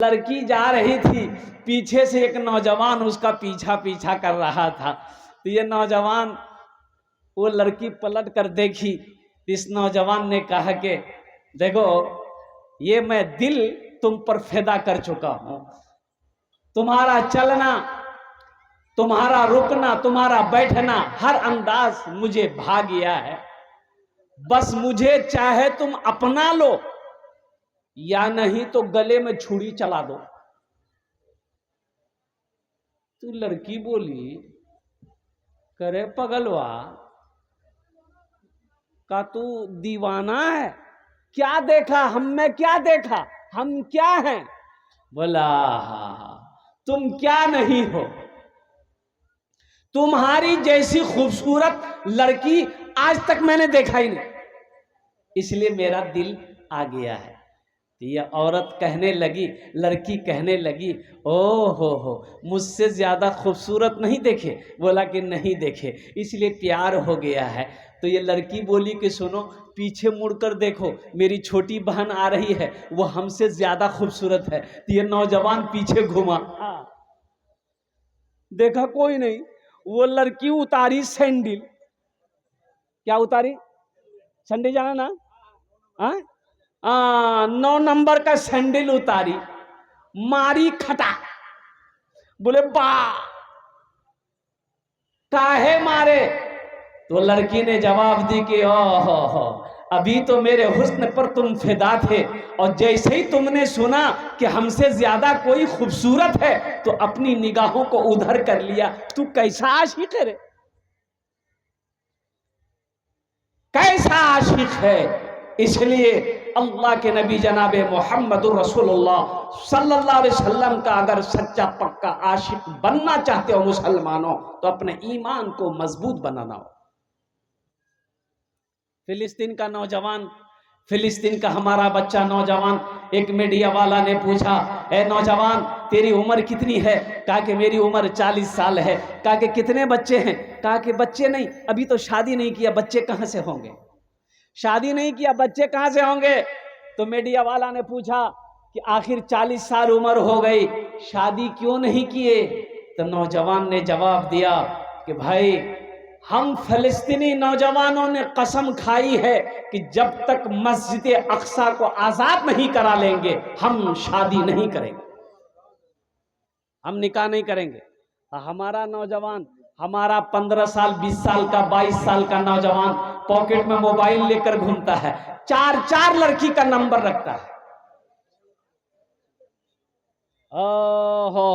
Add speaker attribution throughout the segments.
Speaker 1: लड़की जा रही थी, पीछे से एक नौजवान उसका पीछा पीछा कर रहा था। तो ये नौजवान, वो लड़की पलट कर देखी, इस नौजवान ने कहा कि देखो, ये मैं दिल तुम पर फिदा कर चुका हूं, तुम्हारा चलना, तुम्हारा रुकना, तुम्हारा बैठना, हर अंदाज मुझे भा गया है। बस मुझे चाहे तुम अपना लो या नहीं तो गले में छुरी चला दो। तो लड़की बोली, करे पगलवा, का तू दीवाना है? क्या देखा हम में, क्या देखा, हम क्या हैं? बोला, हाँ, तुम क्या नहीं हो, तुम्हारी जैसी खूबसूरत लड़की आज तक मैंने देखा ही नहीं, इसलिए मेरा दिल आ गया है। तो ये औरत कहने लगी, लड़की कहने लगी, ओ हो, मुझसे ज्यादा खूबसूरत नहीं देखे? बोला कि नहीं देखे, इसलिए प्यार हो गया है। तो ये लड़की बोली कि सुनो, पीछे मुड़कर देखो, मेरी छोटी बहन आ रही है, वो हमसे ज्यादा खूबसूरत है। तो ये नौजवान पीछे घुमा, देखा कोई नहीं। वो लड़की उतारी सैंडल। क्या उतारी? सैंडल जाना ना, 9 नंबर का सैंडल उतारी, मारी खटा। बोले बा, काहे मारे? तो लड़की ने जवाब दी कि ओहो, अभी तो मेरे हुस्न पर तुम फिदा थे, और जैसे ही तुमने सुना कि हमसे ज्यादा कोई खूबसूरत है तो अपनी निगाहों को उधर कर लिया। तू कैसा आशिक है रे, कैसा आशिक है? इसलिए अल्लाह के नबी जनाबे मोहम्मदुर रसूलुल्लाह सल्लल्लाहु अलैहि वसल्लम का अगर सच्चा पक्का आशिक बनना चाहते हो मुसलमानों, तो अपने ईमान को मजबूत बनाना हो। फिलिस्तीन का नौजवान, फिलिस्तीन का हमारा बच्चा नौजवान, एक मीडिया वाला ने पूछा, ए नौजवान, तेरी उम्र कितनी है? कहा कि मेरी उम्र 40 साल है। कहा कि कितने बच्चे हैं? कहा कि बच्चे नहीं, अभी तो शादी नहीं किया, बच्चे कहां से होंगे? शादी नहीं किया, बच्चे कहां से होंगे? तो मीडिया वाला ने पूछा कि आखिर 40 साल उम्र हो गई, शादी क्यों नहीं किए? तो नौजवान ने जवाब दिया कि भाई, हम फिलिस्तीनी नौजवानों ने कसम खाई है कि जब तक मस्जिद अक्सा को आजाद नहीं करा लेंगे, हम शादी नहीं करेंगे, हम निकाह नहीं करेंगे। हमारा नौजवान, हमारा 15 साल, 20 साल का, 22 साल का नौजवान पॉकेट में मोबाइल लेकर घूमता है, 4 लड़की का नंबर रखता है। हो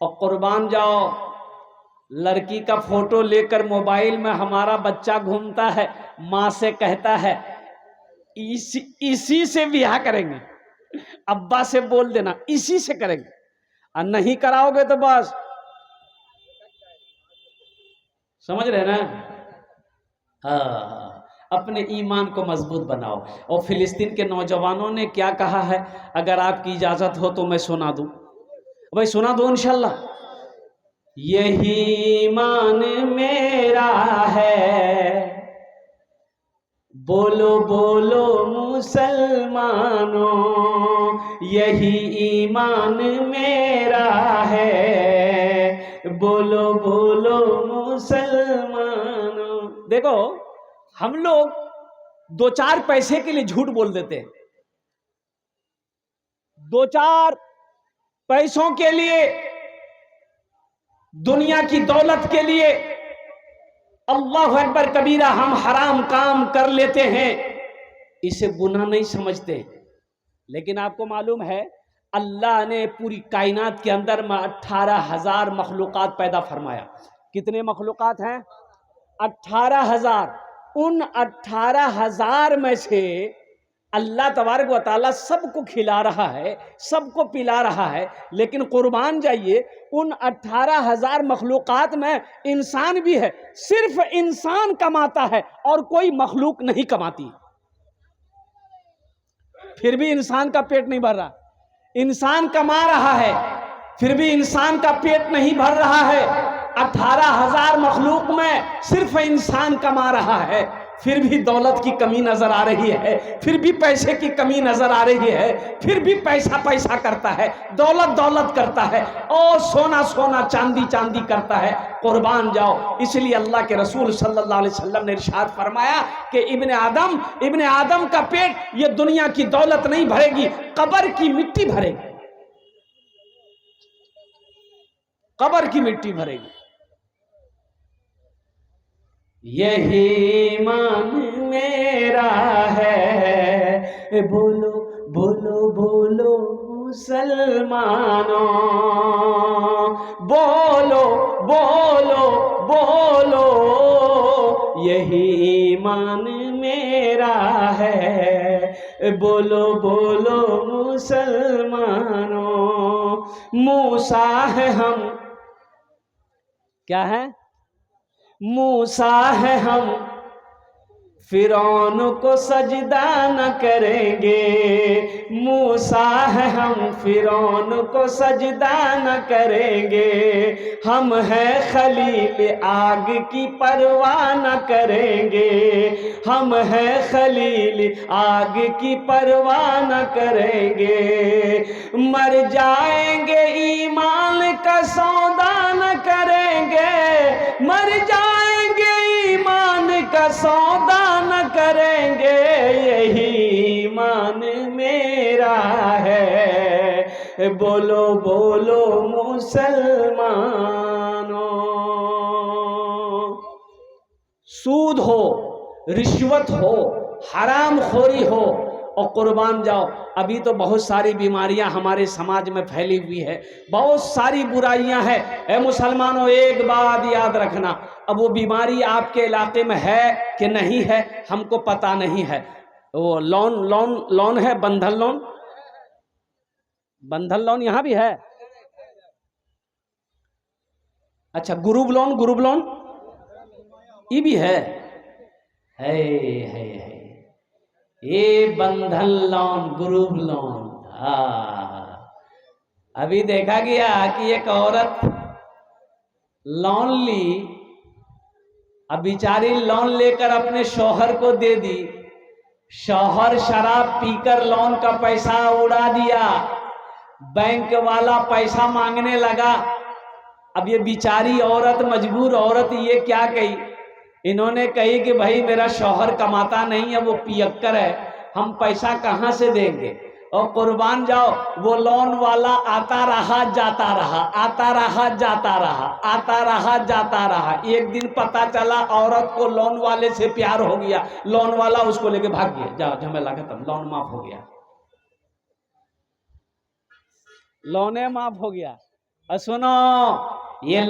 Speaker 1: और कुर्बान जाओ, लड़की का फोटो लेकर मोबाइल में हमारा बच्चा घूमता है, माँ से कहता है इसी से ब्याह करेंगे, अब्बा से बोल देना इसी से करेंगे, और नहीं कराओगे तो बस। समझ रहे ना? हाँ, अपने ईमान को मजबूत बनाओ। और फिलिस्तीन के नौजवानों ने क्या कहा है, अगर आपकी इजाजत हो तो मैं सुना दूं। भाई सुना दो इंशाल्लाह। यही ईमान मेरा है, बोलो बोलो मुसलमानों, यही ईमान मेरा है, बोलो बोलो मुसलमानों। देखो, हम लोग 2-4 पैसे के लिए झूठ बोल देते हैं, 2-4 पैसों के लिए, दुनिया की दौलत के लिए, अल्लाह अकबर कबीरा, हम हराम काम कर लेते हैं, इसे गुनाह नहीं समझते। लेकिन आपको मालूम है, अल्लाह ने पूरी कायनात के अंदर में 18,000 मखलूकात पैदा फरमाया। कितने मखलूकात हैं? 18,000। उन 18,000 में से अल्लाह तबारक व तआला सबको खिला रहा है, सबको पिला रहा है। लेकिन कुर्बान जाइए, उन 18,000 मखलूकात में इंसान भी है, सिर्फ इंसान कमाता है और कोई मखलूक नहीं कमाती। फिर भी इंसान का पेट नहीं भर रहा। इंसान कमा रहा है, फिर भी इंसान का पेट नहीं भर रहा है। 18,000 मखलूक में सिर्फ इंसान कमा रहा है, फिर भी दौलत की कमी नजर आ रही है, फिर भी पैसे की कमी नजर आ रही है, फिर भी पैसा पैसा करता है, दौलत दौलत करता है, और सोना सोना चांदी चांदी करता है। कुर्बान जाओ। इसलिए अल्लाह के रसूल सल्लल्लाहु अलैहि वसल्लम ने इरशाद फरमाया कि इब्ने आदम का पेट ये दुनिया की दौलत नहीं भरेगी, कब्र की मिट्टी भरेगी, कब्र की मिट्टी भरेगी। यही ईमान मेरा है, बोलो बोलो बोलो मुसलमानों, बोलो बोलो बोलो, यही ईमान मेरा है, बोलो बोलो मुसलमानों। मूसा है हम, क्या है? मूसा है हम, फिरौन को सजदा न करेंगे। मूसा है हम, फिरौन को सजदा न करेंगे। हम हैं खलील, आग की परवाह न करेंगे। हम हैं खलील, आग की परवाह न करेंगे। मर जाएंगे, ईमान का सौदा न करेंगे। मर जाएंगे, ईमान का सौदा न करेंगे। यही ईमान मेरा है, बोलो बोलो मुसलमानों। सूद हो, रिश्वत हो, हराम खोरी हो, और कुर्बान जाओ। अभी तो बहुत सारी बीमारियां हमारे समाज में फैली हुई है, बहुत सारी बुराइयां हैं। ए मुसलमानों, एक बात याद रखना, अब वो बीमारी आपके इलाके में है कि नहीं है हमको पता नहीं है। वो लोन है, बंधन लोन, बंधन लोन यहाँ भी है। अच्छा, ग्रुप लोन ये भी है। ये बंधन लोन, ग्रुप लोन। अभी देखा गया कि एक औरत लोन ली, अब बेचारी लोन लेकर अपने शौहर को दे दी। शौहर शराब पीकर लोन का पैसा उड़ा दिया, बैंक वाला पैसा मांगने लगा। अब ये बेचारी औरत, मजबूर औरत, ये क्या कही? इन्होंने कही कि भाई मेरा शौहर कमाता नहीं है, वो पियक्कर है, हम पैसा कहाँ से देंगे? और कुर्बान जाओ, वो लोन वाला आता रहा जाता रहा, आता रहा जाता रहा, आता रहा जाता रहा। एक दिन पता चला औरत को लोन वाले से प्यार हो गया, लोन वाला उसको लेके भाग गया। जाओ, झमेला खत्म, लोन माफ हो गया, लोने माफ हो गया। और सुनो, ये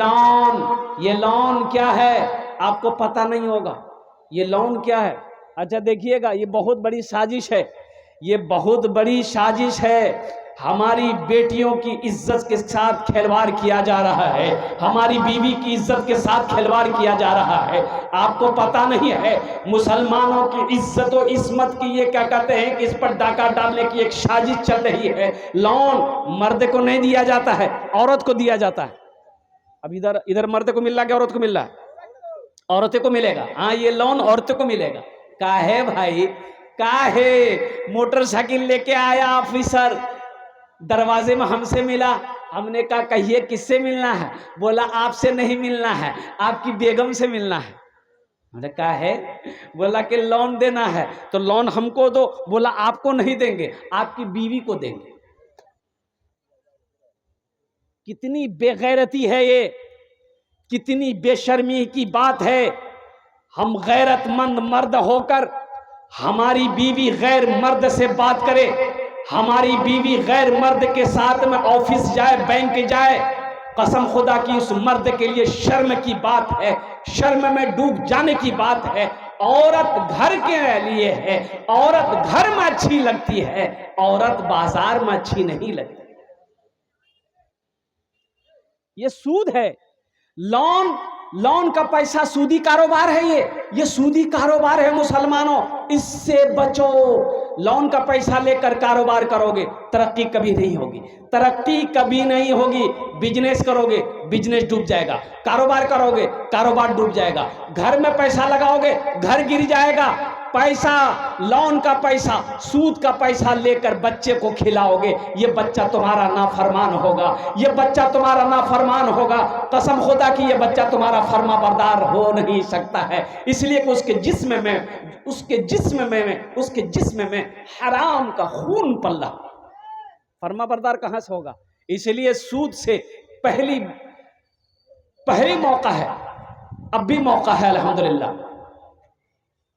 Speaker 1: लोन क्या है आपको पता नहीं होगा। ये लोन क्या है? अच्छा देखिएगा, ये बहुत बड़ी साजिश है, ये बहुत बड़ी साजिश है। हमारी बेटियों की इज्जत के साथ खिलवाड़ किया जा रहा है, हमारी बीवी की इज्जत के साथ खिलवाड़ किया जा रहा है। आपको पता नहीं है, मुसलमानों की इज्जत और इस्मत की ये क्या कहते हैं कि इस पर डाका डालने की एक साजिश चल रही है। लोन मर्द को नहीं दिया जाता है, औरत को दिया जाता है। अब इधर मर्द को मिल रहा है, औरत को मिल रहा है? औरतें को मिलेगा। हाँ, ये लोन औरतों को मिलेगा। काहे भाई, काहे? मोटरसाइकिल लेके आया ऑफिसर, दरवाजे में हमसे मिला, हमने कहा कहिए किससे मिलना है? बोला आपसे नहीं मिलना है, आपकी बेगम से मिलना है। मैंने कहा है? बोला कि लोन देना है, तो लोन हमको दो। बोला आपको नहीं देंगे, आपकी बीवी को देंगे। कितनी बेगैरती है ये, कितनी बेशर्मी की बात है। हम गैरतमंद मर्द होकर हमारी बीवी गैर मर्द से बात करे, हमारी बीवी गैर मर्द के साथ में ऑफिस जाए, बैंक जाए, कसम खुदा की उस मर्द के लिए शर्म की बात है, शर्म में डूब जाने की बात है। औरत घर के लिए है, औरत घर में अच्छी लगती है, औरत बाजार में अच्छी नहीं लगती। ये सूद है, लोन का पैसा सूदी कारोबार है। ये सूदी कारोबार है मुसलमानों, इससे बचो। लोन का पैसा लेकर कारोबार करोगे, तरक्की कभी नहीं होगी, तरक्की कभी नहीं होगी। बिजनेस करोगे, बिजनेस डूब जाएगा। कारोबार करोगे, कारोबार डूब जाएगा। घर में पैसा लगाओगे, घर गिर जाएगा। पैसा, लोन का पैसा, सूद का पैसा लेकर बच्चे को खिलाओगे, ये बच्चा तुम्हारा नाफरमान होगा, ये बच्चा तुम्हारा नाफरमान होगा। कसम खुदा की ये बच्चा तुम्हारा फर्माबरदार हो नहीं सकता है। इसलिए कि उसके जिस्म में हराम का खून पल्ला, फर्माबरदार कहां से होगा। इसलिए सूद से पहली मौका है, अब भी मौका है अल्हम्दुलिल्लाह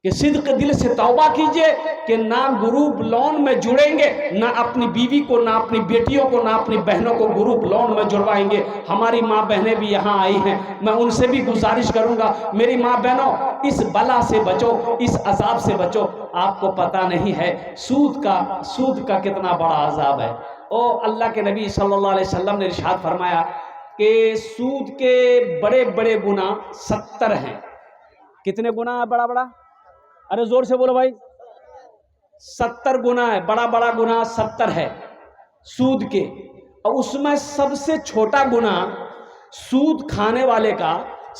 Speaker 1: कि सिद्क दिल से तौबा कीजिए कि ना ग्रुप लोन में जुड़ेंगे, ना अपनी बीवी को, ना अपनी बेटियों को, ना अपनी बहनों को ग्रुप लोन में जुड़वाएंगे। हमारी माँ बहनें भी यहाँ आई हैं, मैं उनसे भी गुजारिश करूँगा, मेरी माँ बहनों, इस बला से बचो, इस अजाब से बचो। आपको पता नहीं है सूद का कितना बड़ा अजाब है। ओ अल्लाह के नबी सल्लल्लाहु अलैहि वसल्लम ने इरशाद फरमाया कि सूद के बड़े बड़े गुनाह 70 हैं। कितने गुनाह है बड़ा बड़ा? अरे जोर से बोलो भाई। 70 गुनाह है, बड़ा बड़ा गुनाह 70 है सूद के। और उसमें सबसे छोटा गुनाह सूद खाने वाले का,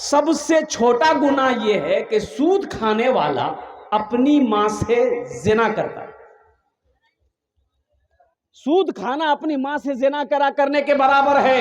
Speaker 1: सबसे छोटा गुनाह यह है कि सूद खाने वाला अपनी मां से जिना करता है। सूद खाना अपनी मां से जिना करने के बराबर है।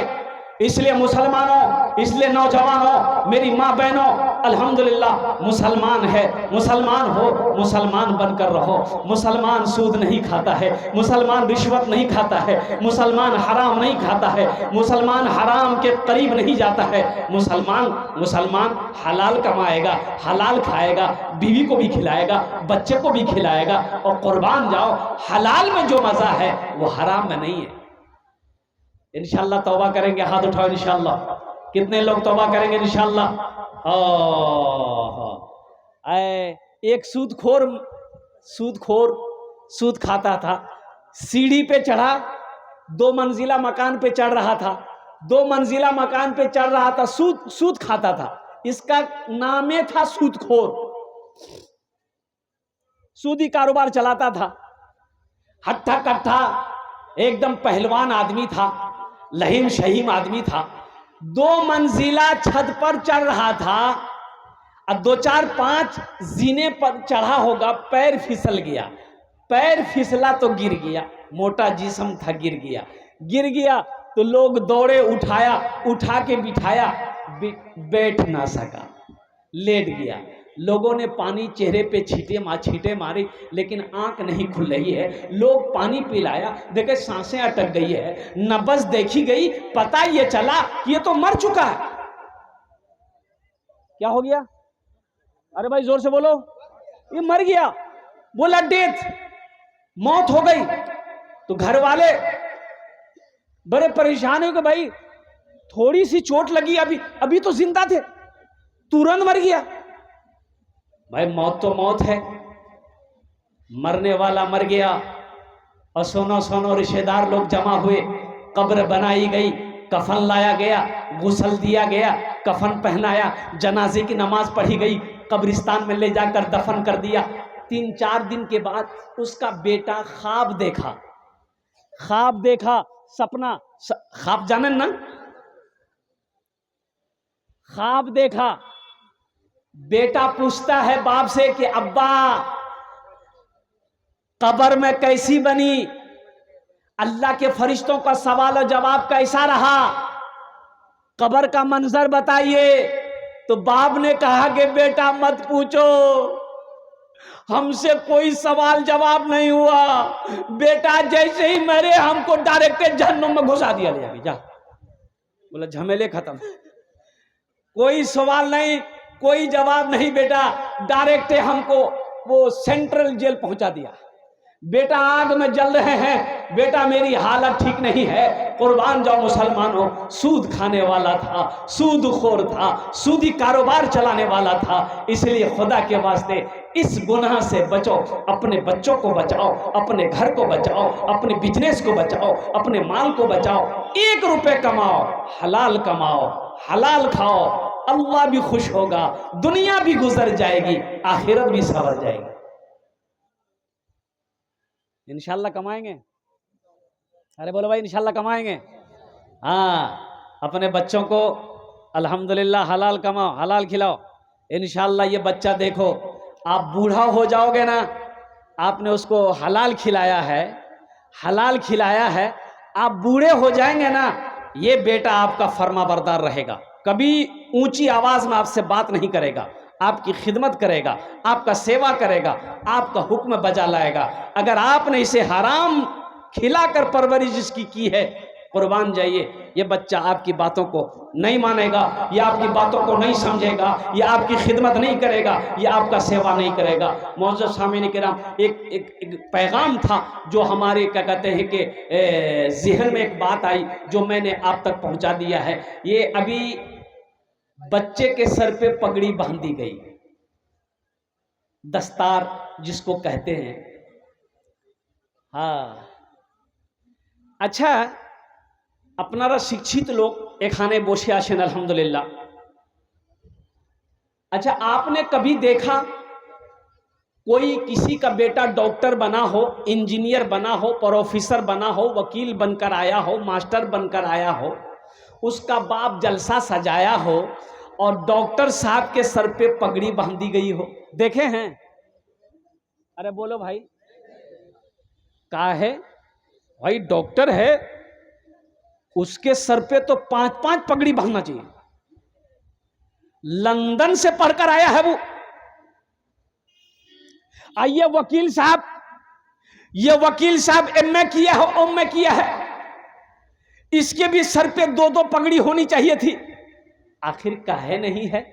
Speaker 1: इसलिए मुसलमानों, इसलिए नौजवानों, मेरी माँ बहनों, अल्हम्दुलिल्लाह मुसलमान है, मुसलमान हो, मुसलमान बनकर रहो। मुसलमान सूद नहीं खाता है, मुसलमान रिश्वत नहीं खाता है, मुसलमान हराम नहीं खाता है, मुसलमान हराम के करीब नहीं जाता है। मुसलमान हलाल कमाएगा, हलाल खाएगा, बीवी को भी खिलाएगा, बच्चे को भी खिलाएगा। और कुर्बान जाओ, हलाल में जो मजा है वो हराम में नहीं है। इंशाअल्लाह तौबा करेंगे, हाथ उठाओ इंशाअल्लाह। कितने लोग तौबा करेंगे इंशाअल्लाह? एक सूद खाता था, सीढ़ी पे चढ़ा, 2 मंजिला मकान पे चढ़ रहा था, 2 मंजिला मकान पे चढ़ रहा था, सूद खाता था। इसका नामे था सूदखोर, सूदी कारोबार चलाता था, हट्ठा कट्ठा, एकदम पहलवान आदमी था, लहीम शहीम आदमी था। 2 मंजिला छत पर चढ़ रहा था और 2 4 5 जीने पर चढ़ा होगा, पैर फिसल गया, पैर फिसला तो गिर गया, मोटा जिस्म था, गिर गया तो लोग दौड़े, उठा के बिठाया, बैठ ना सका, लेट गया। लोगों ने पानी चेहरे पे छींटे मारी, लेकिन आंख नहीं खुल रही है। लोग पानी पिलाया, देखे सांसें अटक गई है, नब्ज देखी गई, पता ये चला कि ये तो मर चुका है। क्या हो गया? अरे भाई जोर से बोलो। ये मर गया, बोला डेथ, मौत हो गई। तो घर वाले बड़े परेशान हो कि भाई थोड़ी सी चोट लगी, अभी तो जिंदा थे, तुरंत मर गया। भाई मौत तो मौत है, मरने वाला मर गया। और सोनो रिश्तेदार लोग जमा हुए, कब्र बनाई गई, कफन लाया गया, गुस्ल दिया गया, कफन पहनाया, जनाजे की नमाज पढ़ी गई, कब्रिस्तान में ले जाकर दफन कर दिया। 3-4 दिन के बाद उसका बेटा ख्वाब देखा, सपना, ख्वाब जाने ना, ख्वाब देखा। बेटा पूछता है बाप से कि अब्बा कब्र में कैसी बनी, अल्लाह के फरिश्तों का सवाल और जवाब कैसा रहा, कब्र का मंजर बताइए। तो बाप ने कहा कि बेटा मत पूछो, हमसे कोई सवाल जवाब नहीं हुआ, बेटा जैसे ही मरे हमको डायरेक्ट जहन्नुम में घुसा दिया, ले जाके जा। बोला झमेले खत्म, कोई सवाल नहीं, कोई जवाब नहीं, बेटा डायरेक्ट हमको वो सेंट्रल जेल पहुंचा दिया। बेटा आग में जल रहे हैं, बेटा मेरी हालत ठीक नहीं है। कुर्बान जाओ मुसलमानों, सूद खाने वाला था, सूदखोर था, सूदी कारोबार चलाने वाला था। इसलिए खुदा के वास्ते इस गुनाह से बचो, अपने बच्चों को बचाओ, अपने घर को बचाओ, अपने बिजनेस को बचाओ, अपने माल को बचाओ। 1 रुपए कमाओ, हलाल कमाओ, हलाल खाओ, अल्लाह भी खुश होगा, दुनिया भी गुजर जाएगी, आखिरत भी सवर जाएगी। इंशाल्लाह कमाएंगे। अरे बोलो भाई, इंशाल्लाह कमाएंगे। हाँ, अपने बच्चों को अल्हम्दुलिल्लाह हलाल कमाओ, हलाल खिलाओ। इंशाल्लाह ये बच्चा देखो, आप बूढ़ा हो जाओगे ना, आपने उसको हलाल खिलाया है, हलाल खिलाया है, आप बूढ़े हो जाएंगे ना, ये बेटा आपका फर्माबरदार रहेगा, कभी ऊंची आवाज में आपसे बात नहीं करेगा, आपकी खिदमत करेगा, आपका सेवा करेगा, आपका हुक्म बजा लाएगा। अगर आपने इसे हराम खिलाकर परवरिश इसकी की है, कुर्बान जाइए, ये बच्चा आपकी बातों को नहीं मानेगा, ये आपकी बातों को नहीं समझेगा, ये आपकी खिदमत नहीं करेगा, ये आपका सेवा नहीं करेगा। मौजूद सामीन किराम, एक पैगाम था जो हमारे क्या कहते हैं कि ज़हन में एक बात आई जो मैंने आप तक पहुंचा दिया है। ये अभी बच्चे के सर पे पगड़ी बांधी गई, दस्तार जिसको कहते हैं। हाँ, अच्छा, আপনারা शिक्षित लोग एखाने बोशे आसेन अल्हम्दुलिल्लाह। अच्छा, आपने कभी देखा कोई किसी का बेटा डॉक्टर बना हो, इंजीनियर बना हो, प्रोफेसर बना हो, वकील बनकर आया हो, मास्टर बनकर आया हो, उसका बाप जलसा सजाया हो और डॉक्टर साहब के सर पे पगड़ी बांधी गई हो? देखे हैं? अरे बोलो भाई, कहा है भाई डॉक्टर है, उसके सर पे तो 5-5 पगड़ी बांधना चाहिए। लंदन से पढ़कर आया है वो। आइए वकील साहब, ये वकील साहब एमए किया है, एमए किया है, इसके भी सर पे 2-2 पगड़ी होनी चाहिए थी। आखिर काहे नहीं है?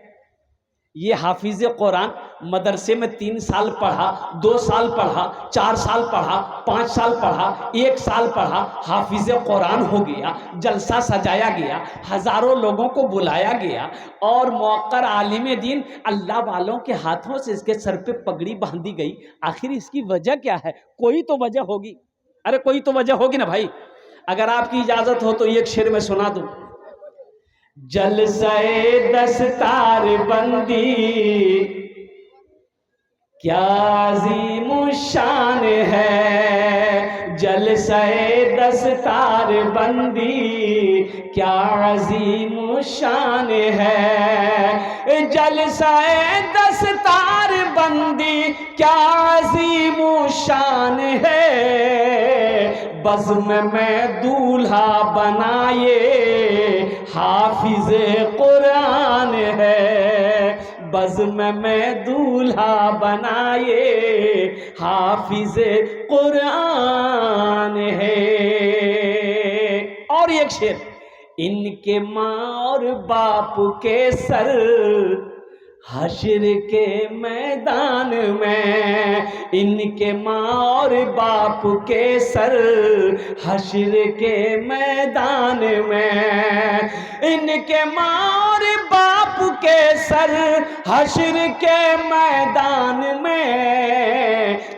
Speaker 1: ये हाफिज कुरान मदरसे में 3 साल पढ़ा, 2 साल पढ़ा, 4 साल पढ़ा, 5 साल पढ़ा, 1 साल पढ़ा, हाफिज कुरान हो गया, जलसा सजाया गया, हजारों लोगों को बुलाया गया और मौकर आलिम दीन अल्लाह वालों के हाथों से इसके सर पे पगड़ी बांधी गई। आखिर इसकी वजह क्या है? कोई तो वजह होगी। अरे कोई तो वजह होगी ना भाई। अगर आपकी इजाजत हो तो एक शेर में सुना दूं। जलसाए दस्तार बंदी क्या अज़ीम शान है, जलसाए दस्तार बंदी क्या अज़ीम शान है, जलसाए दस्तार बंदी क्या अज़ीम शान है, बज़्म में दूल्हा बनाए हाफिज कुरान है, बज़्म में दूल्हा बनाए हाफिज कुरान है। और एक शेर, इनके माँ और बाप के सर हश्र के मैदान में, इनके माँ और बाप के सर हश्र के मैदान में, इनके माँ और बाप के सर हश्र के मैदान में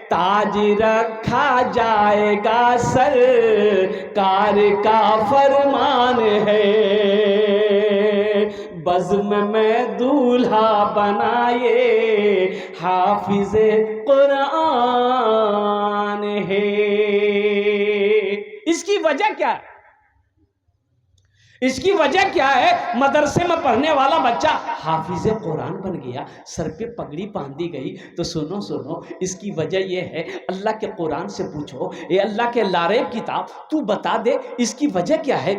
Speaker 1: ताज रखा जाएगा, सर कार का फरमान है, बज़्म में दूल्हा बनाए हाफिज कुरान है। इसकी वजह क्या है? इसकी वजह क्या है? मदरसे में पढ़ने वाला बच्चा हाफिज कुरान बन गया, सर पे पगड़ी बांधी गई। तो सुनो सुनो, इसकी वजह यह है, अल्लाह के कुरान से पूछो, ये अल्लाह के लारेब किताब तू बता दे इसकी वजह क्या है।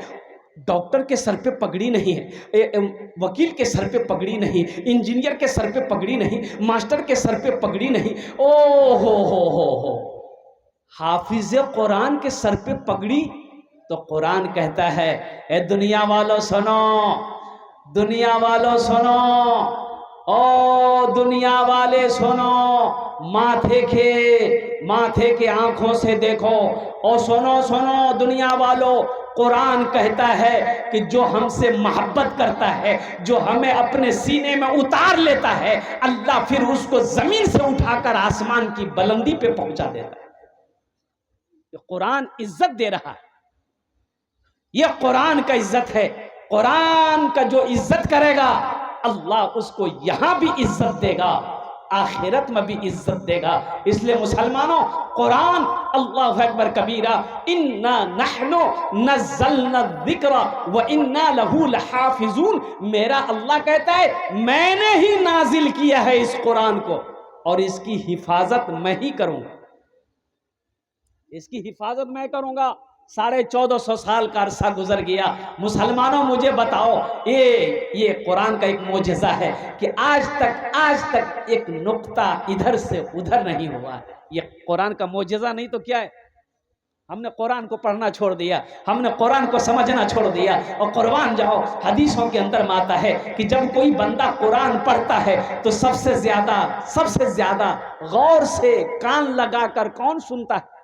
Speaker 1: डॉक्टर के सर पे पगड़ी नहीं है, वकील के सर पे पगड़ी नहीं, इंजीनियर के सर पे पगड़ी नहीं, मास्टर के सर पे पगड़ी नहीं। ओ हो, हाफिज कुरान के सर पे पगड़ी। तो कुरान कहता है, ए दुनिया वालों सुनो, दुनिया वालों सुनो, ओ दुनिया वाले सुनो, माथे के आंखों से देखो, और सुनो सुनो दुनिया वालों, कुरान कहता है कि जो हमसे मोहब्बत करता है, जो हमें अपने सीने में उतार लेता है, अल्लाह फिर उसको जमीन से उठाकर आसमान की बुलंदी पे पहुंचा देता है। ये कुरान इज्जत दे रहा है, ये कुरान का इज्जत है। कुरान का जो इज्जत करेगा अल्लाह उसको यहां भी इज्जत देगा आखिरत में भी इज्जत देगा। इसलिए मुसलमानों, कुरान अल्लाहु अकबर कबीरा, इन्ना नहनु नज़्ज़लना ज़िक्र व इन्ना लहू लहाफ़िज़ून, मेरा अल्लाह कहता है मैंने ही नाजिल किया है इस कुरान को और इसकी हिफाजत मैं ही करूंगा, इसकी हिफाजत मैं करूंगा। 1450 साल का अरसा गुजर गया। मुसलमानों मुझे बताओ, ये कुरान का एक मोजज़ा है कि आज तक एक नुक्ता इधर से उधर नहीं हुआ। ये कुरान का मोजज़ा नहीं तो क्या है? हमने कुरान को पढ़ना छोड़ दिया, हमने कुरान को समझना छोड़ दिया। और कुर्बान जाओ, हदीसों के अंदर में आता है कि जब कोई बंदा कुरान पढ़ता है तो सबसे ज्यादा गौर से कान लगाकर कौन सुनता है?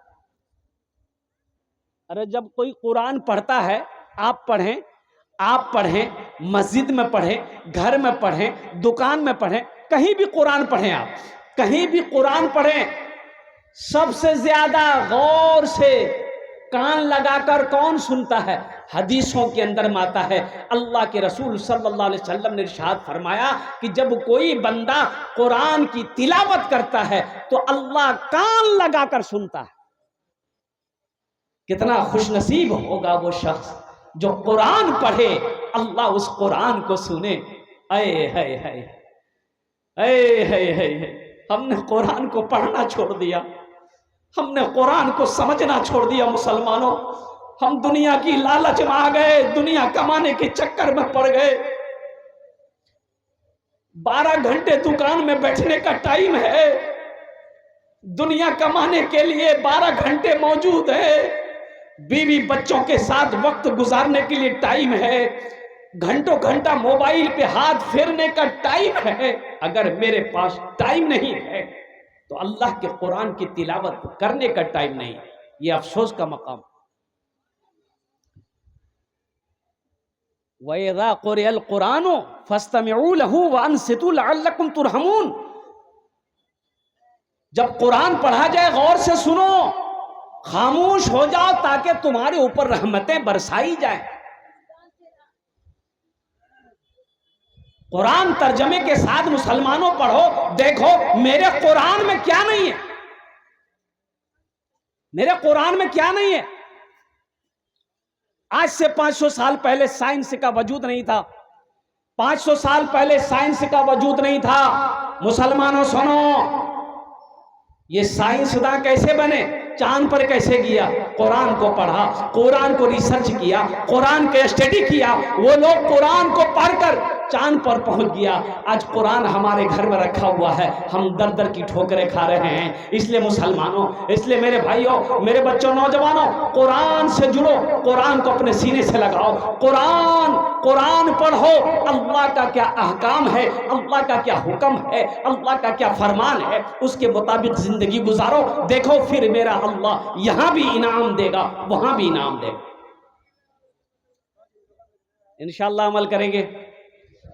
Speaker 1: अरे जब कोई कुरान पढ़ता है, आप पढ़ें, मस्जिद में पढ़ें, घर में पढ़ें, दुकान में पढ़ें, कहीं भी कुरान पढ़ें, आप कहीं भी कुरान पढ़ें, सबसे ज्यादा गौर से कान लगाकर कौन सुनता है? हदीसों के अंदर में आता है, अल्लाह के रसूल सल्लल्लाहु अलैहि वसल्लम ने इरशाद फरमाया कि जब कोई बंदा कुरान की तिलावत करता है तो अल्लाह कान लगाकर सुनता है। कितना खुशनसीब होगा वो शख्स जो कुरान पढ़े, अल्लाह उस कुरान को सुने। अये है, हमने कुरान को पढ़ना छोड़ दिया, हमने कुरान को समझना छोड़ दिया। मुसलमानों, हम दुनिया की लालच में आ गए, दुनिया कमाने के चक्कर में पड़ गए। 12 घंटे दुकान में बैठने का टाइम है, दुनिया कमाने के लिए 12 घंटे मौजूद है, बीवी बच्चों के साथ वक्त गुजारने के लिए टाइम है, घंटों घंटा मोबाइल पे हाथ फेरने का टाइम है। अगर मेरे पास टाइम नहीं है तो अल्लाह के कुरान की तिलावत करने का टाइम नहीं। ये अफसोस का मकाम। वइज़ा क़ुरिअल क़ुरानु फ़स्तमिऊ लहू व अंसितू लअल्लकुम तुरहमून, जब कुरान पढ़ा जाए गौर से सुनो, खामोश हो जाओ ताकि तुम्हारे ऊपर रहमतें बरसाई जाए। कुरान तर्जमे के साथ मुसलमानों पढ़ो, देखो मेरे कुरान में क्या नहीं है, मेरे कुरान में क्या नहीं है। आज से 500 साल पहले साइंस का वजूद नहीं था, 500 साल पहले साइंस का वजूद नहीं था। मुसलमानों सुनो, ये साइंसदान कैसे बने, चांद पर कैसे गया? कुरान को पढ़ा, कुरान को रिसर्च किया, कुरान के स्टडी किया, वो लोग कुरान को पढ़कर चांद पर पहुंच गया। आज कुरान हमारे घर में रखा हुआ है, हम दर दर की ठोकरें खा रहे हैं। इसलिए मुसलमानों, इसलिए मेरे भाइयों, मेरे बच्चों, नौजवानों, कुरान से जुड़ो, कुरान को अपने सीने से लगाओ, कुरान पढ़ो। अल्लाह का क्या अहकाम है, अल्लाह का क्या हुक्म है, अल्लाह का क्या फरमान है, उसके मुताबिक जिंदगी गुजारो। देखो फिर मेरा अल्लाह यहां भी इनाम देगा, वहां भी इनाम देगा। इंशाअल्लाह अमल करेंगे।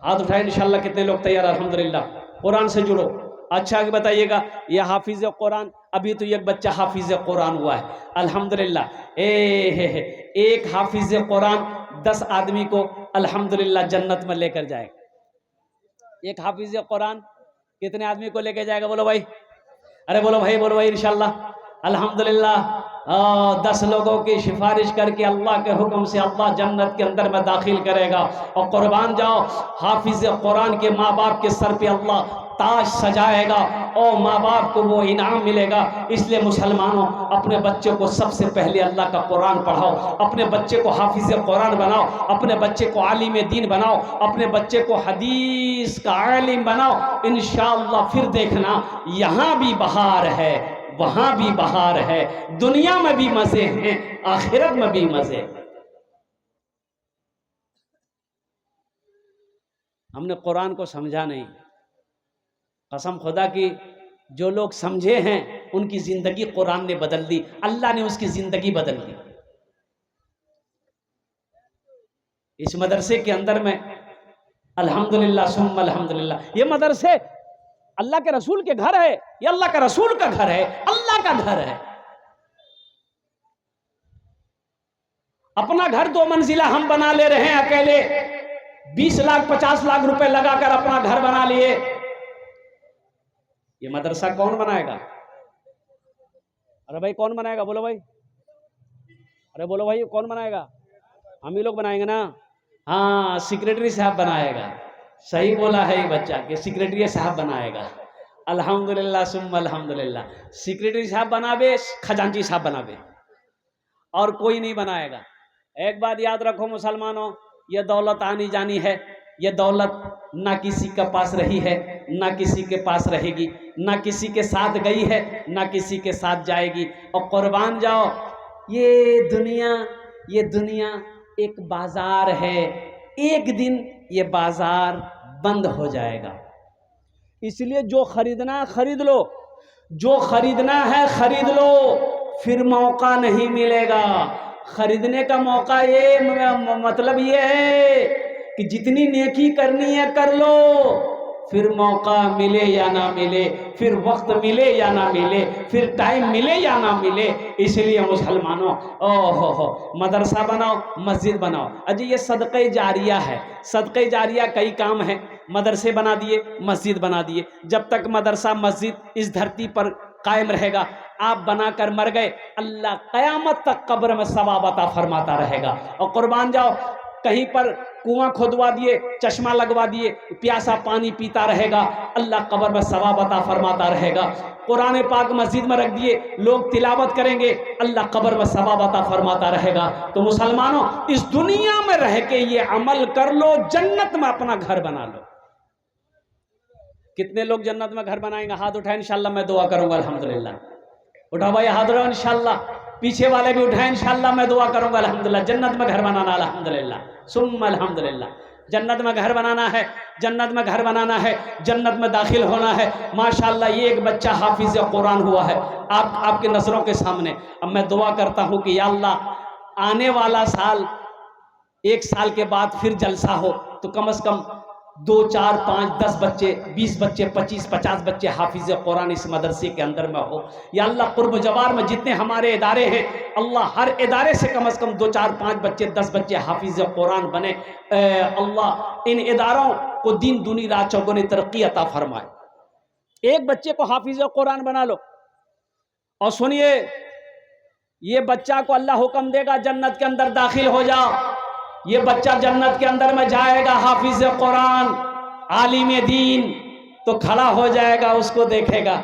Speaker 1: हाथ उठाए इंशाअल्लाह। कितने लोग तैयार? अल्हम्दुलिल्लाह। कुरान से जुड़ो। अच्छा कि बताइएगा, ये हाफिज कुरान, अभी तो एक बच्चा हाफिज कुरान हुआ है, अल्हम्दुलिल्लाह। एक हाफिज कुरान 10 आदमी को अल्हम्दुलिल्लाह जन्नत में लेकर जाएगा। एक हाफिज कुरान कितने आदमी को लेकर जाएगा? बोलो भाई, अरे बोलो भाई इंशाअल्लाह। अल्हम्दुलिल्लाह 10 लोगों की सिफारिश करके अल्लाह के हुक्म से अल्लाह जन्नत के अंदर में दाखिल करेगा। और कुर्बान जाओ, हाफिज कुरान के माँ बाप के सर पे अल्लाह ताज सजाएगा और माँ बाप को वो इनाम मिलेगा। इसलिए मुसलमानों, अपने बच्चे को सबसे पहले अल्लाह का कुरान पढ़ाओ, अपने बच्चे को हाफिज कुरान बनाओ, अपने बच्चे को आलिम दीन बनाओ, अपने बच्चे को हदीस का आलिम बनाओ। इंशाअल्लाह फिर देखना, यहाँ भी बहार है, वहां भी बहार है, दुनिया में भी मजे हैं, आखिरत में भी मजे। हमने कुरान को समझा नहीं। कसम खुदा की, जो लोग समझे हैं उनकी जिंदगी कुरान ने बदल दी, अल्लाह ने उसकी जिंदगी बदल दी। इस मदरसे के अंदर में अल्हम्दुलिल्लाह सुम्मा अल्हम्दुलिल्लाह, ये मदरसे अल्लाह के रसूल के घर है, ये अल्लाह का रसूल का घर है, अल्लाह का घर है। अपना घर 2 मंजिला हम बना ले रहे हैं अकेले, 20 लाख 50 लाख रुपए लगाकर अपना घर बना लिए। ये मदरसा कौन बनाएगा? अरे भाई कौन बनाएगा? बोलो भाई, अरे बोलो भाई, कौन बनाएगा? हम ही लोग बनाएंगे ना। हाँ, सेक्रेटरी साहब बनाएगा। सही बोला है ये बच्चा कि सेक्रेटरी साहब बनाएगा। अल्हम्दुलिल्लाह सुम्मा अल्हम्दुलिल्लाह। सेक्रेटरी साहब बनावे, खजांची साहब बनावे, और कोई नहीं बनाएगा। एक बात याद रखो मुसलमानों, ये दौलत आनी जानी है। ये दौलत ना किसी के पास रही है, ना किसी के पास रहेगी, ना किसी के साथ गई है, ना किसी के साथ जाएगी। और कुर्बान जाओ, ये दुनिया एक बाजार है। एक दिन ये बाजार बंद हो जाएगा। इसलिए जो खरीदना खरीद लो, जो खरीदना है खरीद लो, फिर मौका नहीं मिलेगा। खरीदने का मौका ये मतलब ये है कि जितनी नेकी करनी है कर लो, फिर मौका मिले या ना मिले, फिर वक्त मिले या ना मिले, फिर टाइम मिले या ना मिले। इसलिए मुसलमानों, ओहो, मदरसा बनाओ, मस्जिद बनाओ। अजी ये सदक़े जारिया है। सदक़े जारिया कई काम है। मदरसे बना दिए, मस्जिद बना दिए। जब तक मदरसा मस्जिद इस धरती पर कायम रहेगा, आप बनाकर मर गए, अल्लाह क़यामत तक कब्र में सवाब अता फरमाता रहेगा। और कुर्बान जाओ, कहीं पर कुआं खोदवा दिए, चश्मा लगवा दिए, प्यासा पानी पीता रहेगा, अल्लाह कब्र में सवाब अता फरमाता रहेगा। कुरान पाक मस्जिद में रख दिए, लोग तिलावत करेंगे, अल्लाह कब्र में सवाब अता फरमाता रहेगा। तो मुसलमानों, इस दुनिया में रह के ये अमल कर लो, जन्नत में अपना घर बना लो। कितने लोग जन्नत में घर बनाएंगे? हाथ उठाए, इंशाल्लाह मैं दुआ करूंगा। अल्हम्दुलिल्लाह। उठाओ भाई हाथ, रहो इंशाल्लाह। पीछे वाले भी उठाए, इंशाल्लाह मैं दुआ करूंगा। अल्हम्दुलिल्लाह। जन्नत में घर बनाना, अल्हम्दुलिल्लाह सुम्मा अल्हम्दुलिल्लाह। जन्नत में घर बनाना है, जन्नत में घर बनाना है, जन्नत में दाखिल होना है। माशाल्लाह, ये एक बच्चा हाफिज कुरान हुआ है आपके नजरों के सामने। अब मैं दुआ करता हूँ कि या अल्लाह, आने वाला साल, एक साल के बाद फिर जलसा हो तो कम से कम 2, 4, 5, 10 बच्चे, 20 बच्चे, 25, 50 बच्चे हाफिज कुरान इस मदरसे के अंदर में हो। या अल्लाह, कुर्ब जवार में जितने हमारे इदारे हैं, अल्लाह हर इदारे से कम 2, 4, 5 बच्चे, 10 बच्चे हाफिज कुरान बने। अल्लाह इन इदारों को दिन दूनी रात चौगुनी तरक्की अता फरमाए। एक बच्चे को हाफिज कुरान बना लो। और सुनिए, ये बच्चा को अल्लाह हुक्म देगा जन्नत के अंदर दाखिल हो जाओ। ये बच्चा जन्नत के अंदर में जाएगा, हाफिज कुरान, आलिम दीन, तो खड़ा हो जाएगा, उसको देखेगा।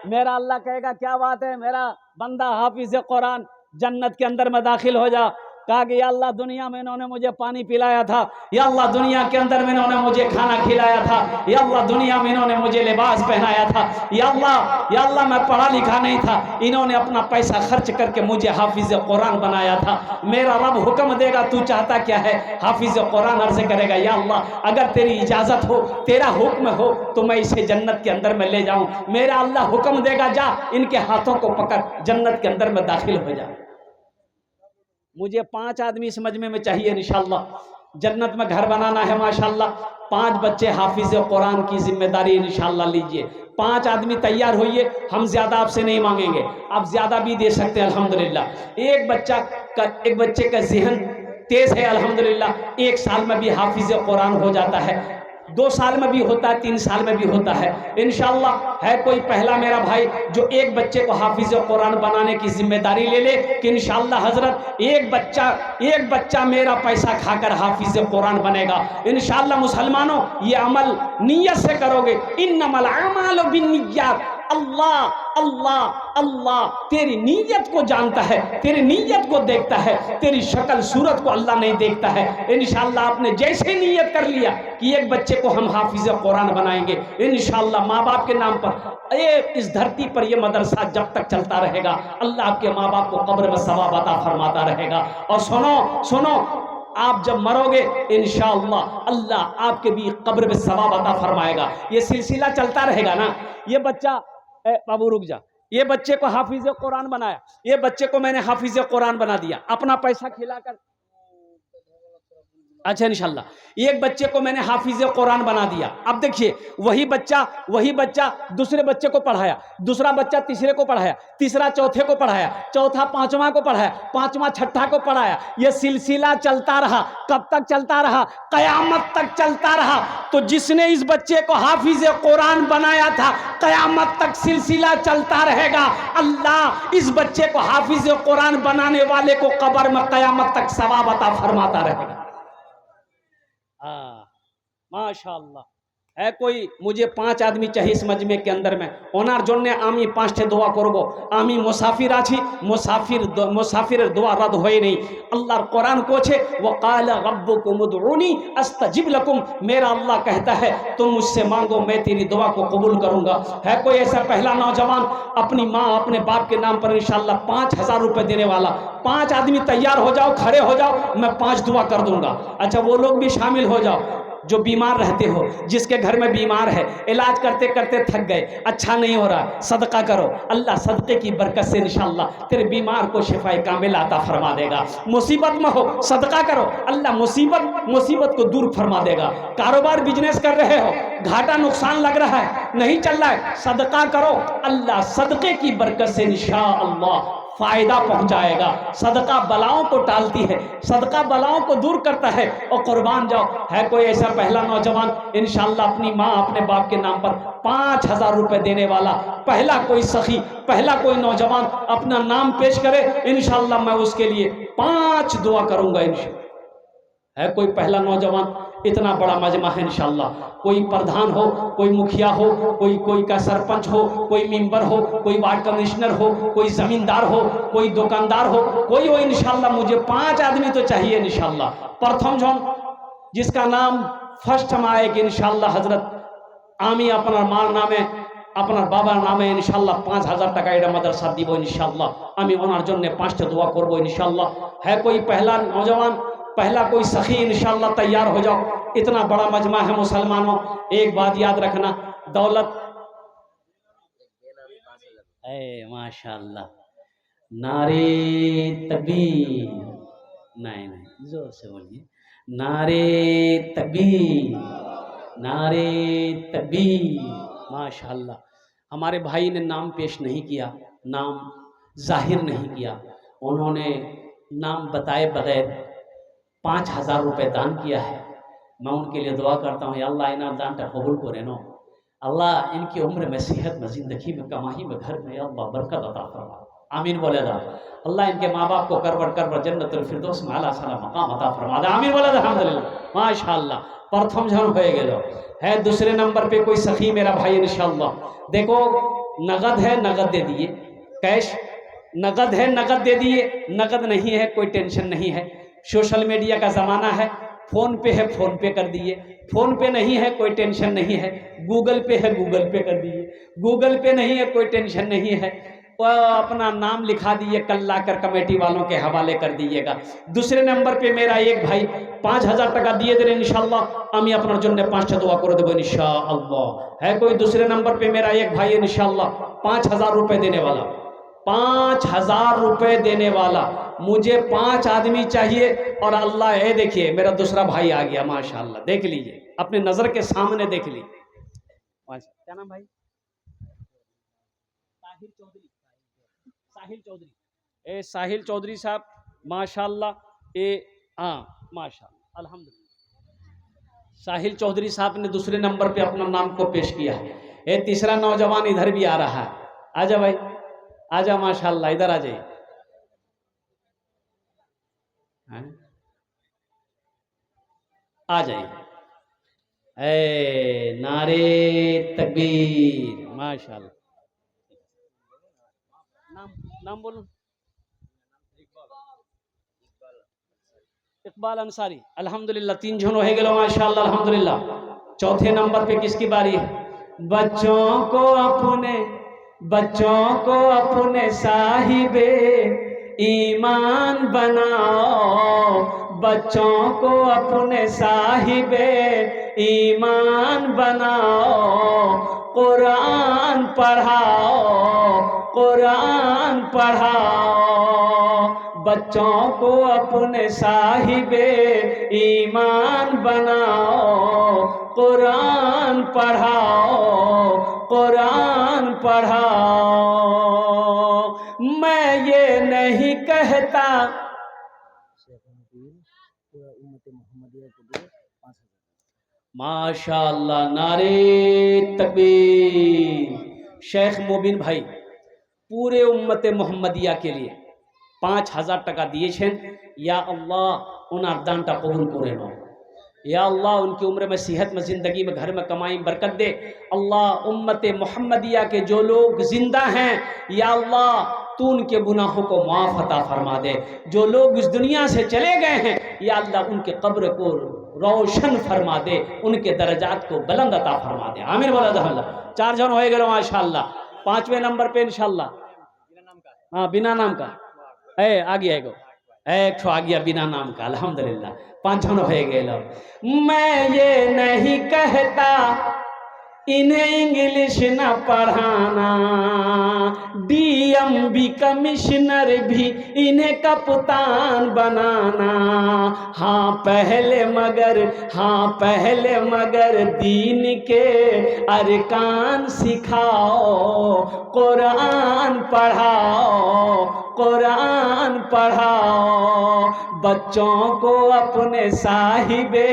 Speaker 1: मेरा अल्लाह कहेगा क्या बात है, मेरा बंदा हाफिज कुरान जन्नत के अंदर में दाखिल हो जा। कहा कि या अल्लाह, दुनिया में इन्होंने मुझे पानी पिलाया था, या अल्लाह दुनिया के अंदर में इन्होंने मुझे खाना खिलाया था, या अल्लाह दुनिया में इन्होंने मुझे लिबास पहनाया था, या अल्लाह मैं पढ़ा लिखा नहीं था, इन्होंने अपना पैसा खर्च करके मुझे हाफिज कुरान बनाया था। मेरा रब हुक्म देगा, तू चाहता क्या है? हाफिज कुरान अर्ज करेगा, या अल्लाह, अगर तेरी इजाजत हो, तेरा हुक्म हो, तो मैं इसे जन्नत के अंदर में ले जाऊं। मेरा अल्लाह हुक्म देगा, जा इनके हाथों को पकड़, जन्नत के अंदर में दाखिल हो जा। मुझे 5 आदमी इस मजमे में चाहिए इंशाअल्लाह। जन्नत में घर बनाना है माशाअल्लाह। 5 बच्चे हाफिज कुरान की जिम्मेदारी इंशाअल्लाह लीजिए। 5 आदमी तैयार होइए, हम ज्यादा आपसे नहीं मांगेंगे, आप ज्यादा भी दे सकते हैं अल्हम्दुलिल्लाह। एक बच्चे का ज़हन तेज है अल्हम्दुलिल्लाह, 1 साल में भी हाफिज कुरान हो जाता है, 2 साल में भी होता है, 3 साल में भी होता है इंशाअल्लाह। है कोई पहला मेरा भाई जो एक बच्चे को हाफिज कुरान बनाने की जिम्मेदारी ले ले कि इंशाअल्लाह हजरत एक बच्चा मेरा पैसा खाकर हाफिज कुरान बनेगा इंशाअल्लाह। मुसलमानों, ये अमल नियत से करोगे, इन्नमल अमालु बिन्निय्यात। अल्लाह अल्लाह अल्लाह तेरी नीयत को जानता है, तेरी नीयत को देखता है, तेरी शक्ल सूरत को अल्लाह नहीं देखता है। इंशाअल्लाह आपने जैसे नीयत कर लिया कि एक बच्चे को हम हाफिज कुरान बनाएंगे, इंशाअल्लाह माँ बाप के नाम पर इस धरती पर यह मदरसा जब तक चलता रहेगा, अल्लाह आपके माँ बाप को कब्र में सवाब अता फरमाता रहेगा। और सुनो, आप जब मरोगे इंशाअल्लाह अल्लाह आपके भी कब्र में सवाब अता फरमाएगा। ये सिलसिला चलता रहेगा ना। ये बच्चा, बाबू रुक जा, ये बच्चे को हाफिज कुरान बनाया, ये बच्चे को मैंने हाफिज कुरान बना दिया, अपना पैसा खिलाकर। अच्छा इंशाल्लाह एक बच्चे को मैंने हाफिज कुरान बना दिया। अब देखिए वही बच्चा दूसरे बच्चे को पढ़ाया, दूसरा बच्चा तीसरे को पढ़ाया, तीसरा चौथे को पढ़ाया, चौथा पांचवा को पढ़ाया, पांचवा छठा को पढ़ाया। यह सिलसिला चलता रहा। कब तक चलता रहा? कयामत तक चलता रहा। तो जिसने इस बच्चे को हाफिज कुरान बनाया था, कयामत तक सिलसिला चलता रहेगा। अल्लाह इस बच्चे को हाफिज कुरान बनाने वाले को कब्र में कयामत तक सवाब अता फरमाता रहेगा। माशाअल्लाह है। कोई मुझे 5 आदमी चाहिए इस मजमे के अंदर में ओनार जोड़ने आमी 5 দোয়া করব। আমি মুসাফির আছি, মুসাফিরের দোয়া রদ হয় नहीं। अल्लाह कुरान कोछे वक़ाल रब्बुकुम उदऊनी अस्तजिब लकुम। मेरा अल्लाह कहता है तुम मुझसे मांगो मैं तेरी दुआ को कबूल करूंगा। है कोई ऐसा पहला नौजवान अपनी माँ अपने बाप के नाम पर इंशाअल्लाह 5000 रुपए देने वाला? 5 आदमी तैयार हो जाओ, खड़े हो जाओ, मैं 5 दुआ कर दूंगा। अच्छा वो लोग भी शामिल हो जाओ जो बीमार रहते हो, जिसके घर में बीमार है, इलाज करते करते थक गए, अच्छा नहीं हो रहा, सदका करो। अल्लाह सदक़े की बरकत से इंशाअल्लाह तेरे बीमार को शिफाए कामिल अता फरमा देगा। मुसीबत में हो सदका करो, अल्लाह मुसीबत को दूर फरमा देगा। कारोबार बिजनेस कर रहे हो, घाटा नुकसान लग रहा है, नहीं चल रहा है, सदका करो, अल्लाह सदक़े की बरकत से इंशाअल्लाह फायदा पहुंचाएगा। सदका बलाओं को टालती है, सदका बलाओं को दूर करता है। और कुर्बान जाओ। है कोई ऐसा पहला नौजवान इंशाअल्लाह अपनी माँ अपने बाप के नाम पर 5000 रुपए देने वाला? पहला कोई सखी, पहला कोई नौजवान अपना नाम पेश करे, इंशाअल्लाह मैं उसके लिए 5 दुआ करूंगा इंशाअल्लाह। है कोई पहला नौजवान? इतना बड़ा मजमा है इंशाअल्लाह। कोई प्रधान हो, कोई मुखिया हो, कोई का सरपंच हो, कोई मेंबर हो, कोई वार्ड कमिश्नर हो, कोई जमींदार हो, कोई दुकानदार हो, कोई हो इंशाअल्लाह। मुझे 5 आदमी तो चाहिए इंशाअल्लाह। प्रथम जन जिसका नाम फर्स्ट में आएगी इंशाअल्लाह हजरत आमी अपना मार नामे अपना बाबार नामे इंशाअल्लाह 5000 টাকা এটা মাদ্রাসা দিব इंशाअल्लाह। আমি ওনার জন্য 5টা দোয়া করব इंशाअल्लाह। है कोई पहला नौजवान, पहला कोई सखी इंशाअल्लाह तैयार हो जाओ। इतना बड़ा मजमा है मुसलमानों। एक बात याद रखना, दौलत माशाअल्लाह नारे तकबीर, नहीं जोर से बोलिए, नारे तकबीर, नारे तकबीर। माशाअल्लाह हमारे भाई ने नाम पेश नहीं किया, नाम जाहिर नहीं किया, उन्होंने नाम बताए बगैर 5000 रुपए दान किया है। मैं उनके लिए दुआ करता हूँ, अल्लाह इन्हें दान का कबूल करे नो। अल्लाह इनकी उम्र में, सेहत में, जिंदगी में, कमाई में, घर में अल्लाह बरकत अता फरमा। आमीन बोले दा। अल्लाह इनके माँ बाप को करबर जन्नतुल फिरदौस में आला साला मकाम अता फरमा दे। आमीन बोले दा। अल्हम्दुलिल्लाह माशाअल्लाह प्रथम जन हो गेलो। है दूसरे नंबर पे कोई सखी मेरा भाई इंशाअल्लाह। देखो नगद है, नगद दे दिए, कैश नगद है, नगद दे दिए, नगद नहीं है कोई टेंशन नहीं है। सोशल मीडिया का ज़माना है, फ़ोन पे है फ़ोन पे कर दिए, फ़ोन पे नहीं है कोई टेंशन नहीं है, गूगल पे है गूगल पे कर दिए, गूगल पे नहीं है कोई टेंशन नहीं है, तो अपना नाम लिखा दिए, कल लाकर कमेटी वालों के हवाले कर दीजिएगा। दूसरे नंबर पे मेरा एक भाई 5000 টাকা দিয়ে দিলেন इंशाअल्लाह, আমি আপনার জন্য 5টা দোয়া করে দেবো इंशाअल्लाह। है कोई दूसरे नंबर पे मेरा एक भाई इंशाअल्लाह 5000 रुपए देने वाला, 5000 रुपए देने वाला। मुझे 5 आदमी चाहिए। और अल्लाह है, देखिए मेरा दूसरा भाई आ गया माशाअल्लाह, देख लीजिए अपने नजर के सामने देख लीजिए। क्या नाम भाई? साहिल चौधरी। साहिल चौधरी, ए साहिल चौधरी साहब माशाअल्लाह, ए हाँ माशाअल्लाह अल्हम्दुलिल्लाह। साहिल चौधरी साहब ने दूसरे नंबर पे अपना नाम को पेश किया है। ए तीसरा नौजवान इधर भी आ रहा है, आजा भाई आजा माशाअल्लाह, इधर आ जाइए। आ जाइए। ए नारे तकबीर माशाअल्लाह। नाम बोलो। इकबाल अंसारी अल्हम्दुलिल्लाह। 3 जन हो गए माशाअल्लाह अल्हम्दुलिल्लाह। चौथे नंबर पे किसकी बारी है? बच्चों को अपने साहिबे ईमान बनाओ, बच्चों को अपने साहिबे ईमान बनाओ, कुरान पढ़ाओ, कुरान पढ़ाओ, बच्चों को अपने साहिबे ईमान बनाओ, कुरान पढ़ाओ, कुरान पढ़ाओ। मैं ये नहीं कहता माशाअल्लाह, नारे तकबीर। शेख मोबिन भाई पूरे उम्मत मोहम्मदिया के लिए 5000 টাকা দিয়েছেন। या अल्लाह उन दानটা কবুল করে নাও। या अल्लाह उनकी उम्र में, सेहत में, ज़िंदगी में, घर में कमाई बरकत दे। अल्लाह उम्मत मोहम्मदिया के जो लोग जिंदा हैं, या अल्लाह तू उनके गुनाहों को माफ़ अता फरमा दे। जो लोग इस दुनिया से चले गए हैं, या अल्लाह उनके कब्र को रोशन फरमा दे, उनके दर्जात को बुलंद अता फरमा दे। आमीन बोला अल्लाह। 4 जन हो गए माशाअल्लाह। 5वें नंबर पे इंशाअल्लाह, हाँ बिना नाम का आ गया एक ठो आ गया बिना नाम का, अल्हम्दुलिल्लाह 5 जन हो गए लोग। मैं ये नहीं कहता इन्हें इंग्लिश न पढ़ाना, डीएम भी कमिश्नर भी इन्हें कप्तान बनाना। हाँ पहले मगर दीन के अरकान सिखाओ, कुरान पढ़ाओ, कुरान पढ़ाओ। बच्चों को अपने साहिबे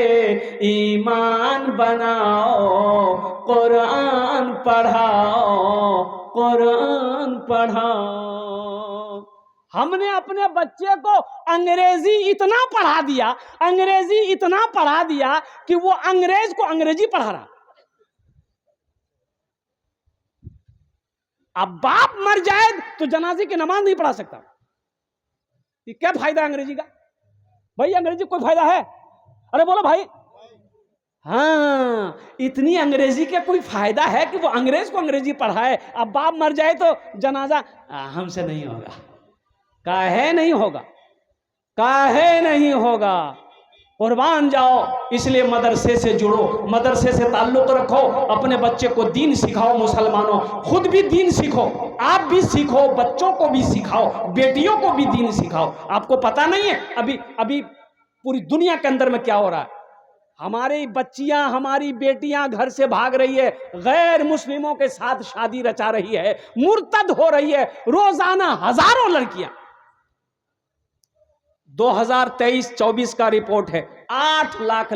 Speaker 1: ईमान बनाओ, कुरान पढ़ाओ, कुरान पढ़ाओ। हमने अपने बच्चे को अंग्रेजी इतना पढ़ा दिया कि वो अंग्रेज को अंग्रेजी पढ़ा रहा। अब बाप मर जाए तो जनाजे की नमाज नहीं पढ़ा सकता। ये क्या फायदा अंग्रेजी का? भाई अंग्रेजी कोई फायदा है? अरे बोलो भाई। हाँ, इतनी अंग्रेजी के कोई फायदा है कि वो अंग्रेज को अंग्रेजी पढ़ाए? अब बाप मर जाए तो जनाजा हमसे नहीं होगा। काहे नहीं होगा? कुर्बान जाओ। इसलिए मदरसे से जुड़ो, मदरसे से ताल्लुक रखो, अपने बच्चे को दीन सिखाओ। मुसलमानों, खुद भी दीन सीखो, आप भी सीखो, बच्चों को भी सिखाओ, बेटियों को भी दीन सिखाओ। आपको पता नहीं है अभी पूरी दुनिया के अंदर में क्या हो रहा है? हमारी बच्चियां, हमारी बेटियां घर से भाग रही है, गैर मुस्लिमों के साथ शादी रचा रही है, मुर्तद हो रही है। रोजाना हजारों लड़कियां, 2023-24 का रिपोर्ट है, 8 लाख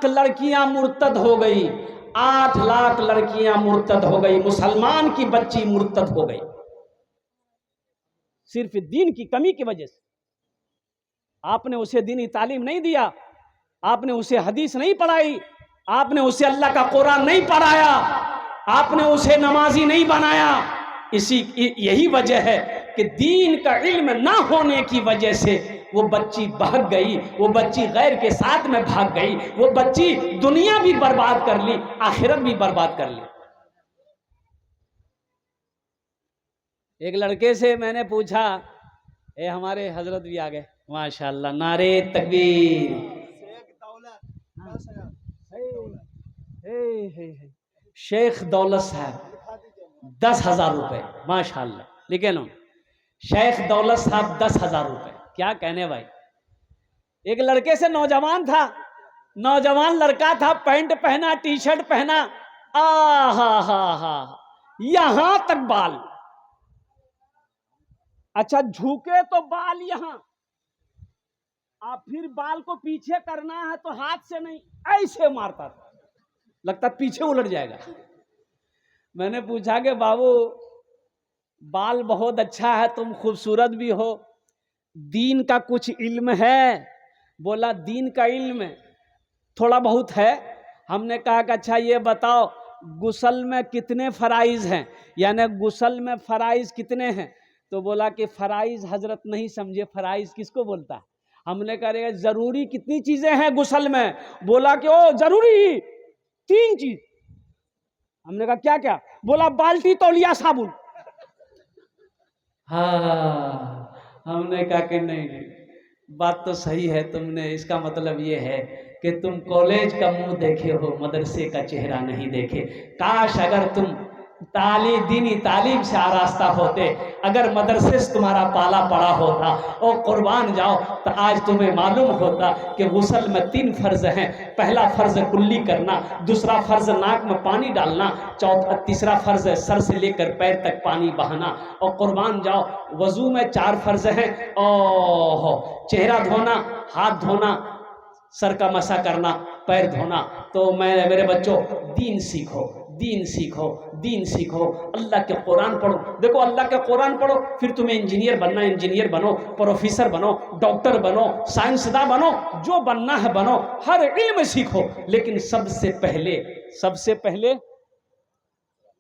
Speaker 1: लड़कियां मुर्तद हो गई। 8 लाख लड़कियां मुर्तद हो गई। मुसलमान की बच्ची मुर्तद हो गई सिर्फ दीन की कमी की वजह से। आपने उसे दीनी तालीम नहीं दिया, आपने उसे हदीस नहीं पढ़ाई, आपने उसे अल्लाह का कुरान नहीं पढ़ाया, आपने उसे नमाजी नहीं बनाया। यही वजह है कि दीन का इल्म ना होने की वजह से वो बच्ची भाग गई, वो बच्ची गैर के साथ में भाग गई, वो बच्ची दुनिया भी बर्बाद कर ली, आखिरत भी बर्बाद कर ली। एक लड़के से मैंने पूछा, हमारे हजरत भी आ गए माशाअल्लाह, नारे तकबीर। शेख दौलत साहब 10,000 रुपए माशाअल्लाह लिखे लो। शेख दौलत साहब 10,000 रुपए, क्या कहने भाई। एक लड़के से नौजवान लड़का था, पैंट पहना, टी शर्ट पहना, हा यहां तक बाल। अच्छा झुके तो बाल यहां, आप फिर बाल को पीछे करना है तो हाथ से नहीं, ऐसे मारता था, लगता पीछे उलट जाएगा। मैंने पूछा कि बाबू बाल बहुत अच्छा है, तुम खूबसूरत भी हो, दीन का कुछ इल्म है? बोला दीन का इल्म थोड़ा बहुत है। हमने कहा कि अच्छा ये बताओ गुस्ल में कितने फराइज हैं, यानी गुस्ल में फराइज कितने हैं? तो बोला कि फराइज हजरत नहीं समझे, फराइज किसको बोलता है? हमने कहा जरूरी कितनी चीजें हैं गुस्ल में? बोला कि ओ जरूरी 3 चीज। हमने कहा क्या क्या? बोला बाल्टी, तौलिया, साबुन। हाँ, हमने कहा कि नहीं, बात तो सही है तुमने, इसका मतलब ये है कि तुम कॉलेज का मुंह देखे हो, मदरसे का चेहरा नहीं देखे। काश अगर तुम दीनी तालीम से आरास्ता होते, अगर मदरसे से तुम्हारा पाला पड़ा होता और कुर्बान जाओ तो आज तुम्हें मालूम होता कि गुस्ल में 3 फ़र्ज़ हैं। पहला फ़र्ज़ कुल्ली करना, दूसरा फ़र्ज़ नाक में पानी डालना, तीसरा फ़र्ज़ सर से लेकर पैर तक पानी बहाना। और कुर्बान जाओ वज़ू में 4 फ़र्ज़ हैं, और चेहरा धोना, हाथ धोना, सर का मसा करना, पैर धोना। तो मैं मेरे बच्चों दीन सीखो, दीन सीखो, दीन सीखो, अल्लाह के कुरान पढ़ो। देखो अल्लाह के कुरान पढ़ो, फिर तुम्हें इंजीनियर बनना, इंजीनियर बनो, प्रोफेसर बनो, डॉक्टर बनो, साइंसदान बनो, जो बनना है बनो, हर इल्म सीखो, लेकिन सबसे पहले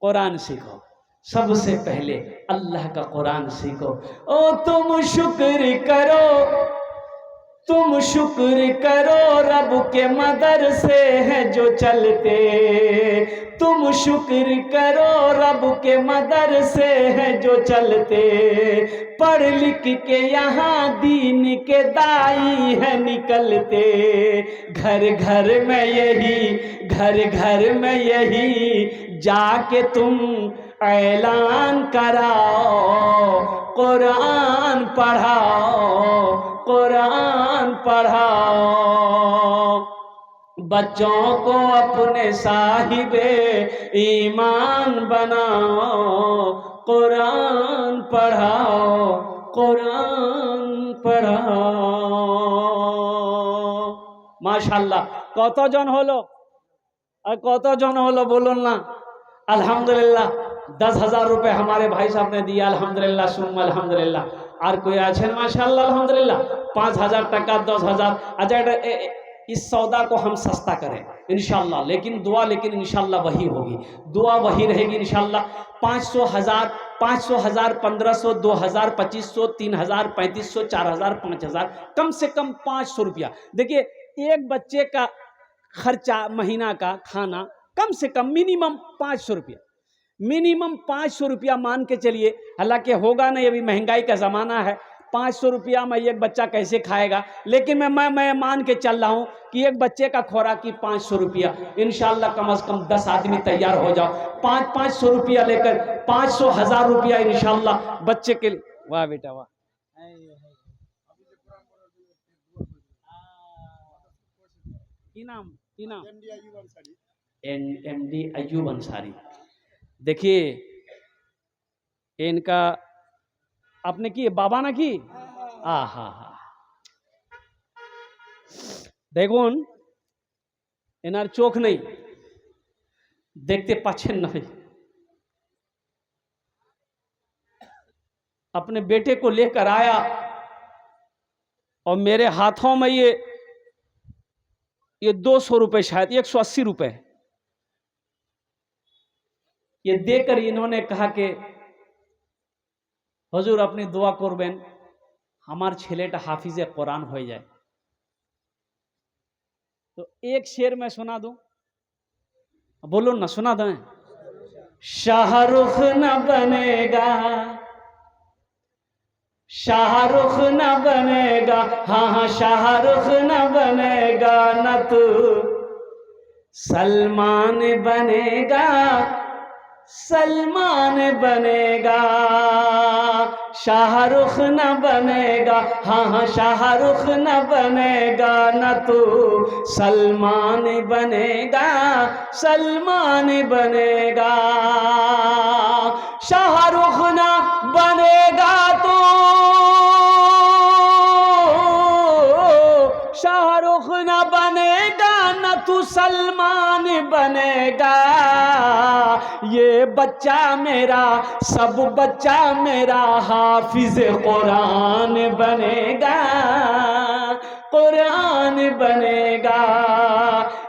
Speaker 1: कुरान सीखो। सबसे पहले अल्लाह का कुरान सीखो। ओ तुम शुक्र करो, तुम शुक्र करो रब के मदरसे हैं जो चलते, तुम शुक्र करो रब के मदरसे हैं जो चलते, पढ़ लिख के यहाँ दीन के दाई हैं निकलते, घर घर में यही जाके तुम ऐलान कराओ, कुरान पढ़ाओ, कुरान पढ़ाओ, बच्चों को अपने साहिबे ईमान बनाओ, कुरान पढ़ाओ, कुरान पढ़ाओ। माशाल्लाह কতজন হলো আর কতজন হলো বলুন না। अल्हम्दुलिल्लाह 10,000 रुपये हमारे भाई साहब ने दिया, अल्हम्दुलिल्लाह सुम्मा अल्हम्दुलिल्लाह। और कोई आछेन माशाल्लाह अल्हम्दुलिल्लाह 5,000 टका 10,000। अच्छा इस सौदा को हम सस्ता करें इंशाल्लाह, लेकिन दुआ इंशाल्लाह वही होगी, दुआ वही रहेगी इंशाल्लाह। 500, 1000, 500, 1000, 1500, 2000, 2500, 3000, 3500, 4000, 5000, कम से कम 500 रुपया। देखिए एक बच्चे का खर्चा महीना का खाना कम से कम मिनिमम 500 रुपया, मिनिमम 500 रुपया मान के चलिए। हालांकि होगा नहीं, अभी महंगाई का ज़माना है, 500 रुपया में एक बच्चा कैसे खाएगा, लेकिन मैं मान के चल रहा हूँ कि एक बच्चे का खुराक की 500 रुपया। इंशाल्लाह कम से कम 10 आदमी तैयार हो जाओ, 500 रुपया लेकर 500, 1000 रुपया इंशाल्लाह बच्चे के लिए। वाह बेटा वाह। MD अय्यूब अंसारी। देखिए इनका आपने की बाबा ना की हा দেখুন এনার চোখ নেই, देखते पाच्छेन नहीं। अपने बेटे को लेकर आया और मेरे हाथों में ये 200 रुपए, शायद 180 रुपए, ये देकर इन्होंने कहा कि हुजूर अपनी दुआ करबेन हमार छेलेटा हाफिजे कुरान हो जाए। तो एक शेर में सुना दूं, बोलो ना, सुना दें। शाहरुख न बनेगा, शाहरुख न बनेगा, हाँ शाहरुख न बनेगा, न तू सलमान बनेगा, सलमान बनेगा। शाहरुख न बनेगा, हाँ शाहरुख न बनेगा, न तू सलमान बनेगा, सलमान बनेगा। शाहरुख न बनेगा तो शाहरुख न बनेगा, न तू सलमान बनेगा। ये बच्चा मेरा, सब बच्चा मेरा हाफिज कुरान बनेगा, कुरान बनेगा।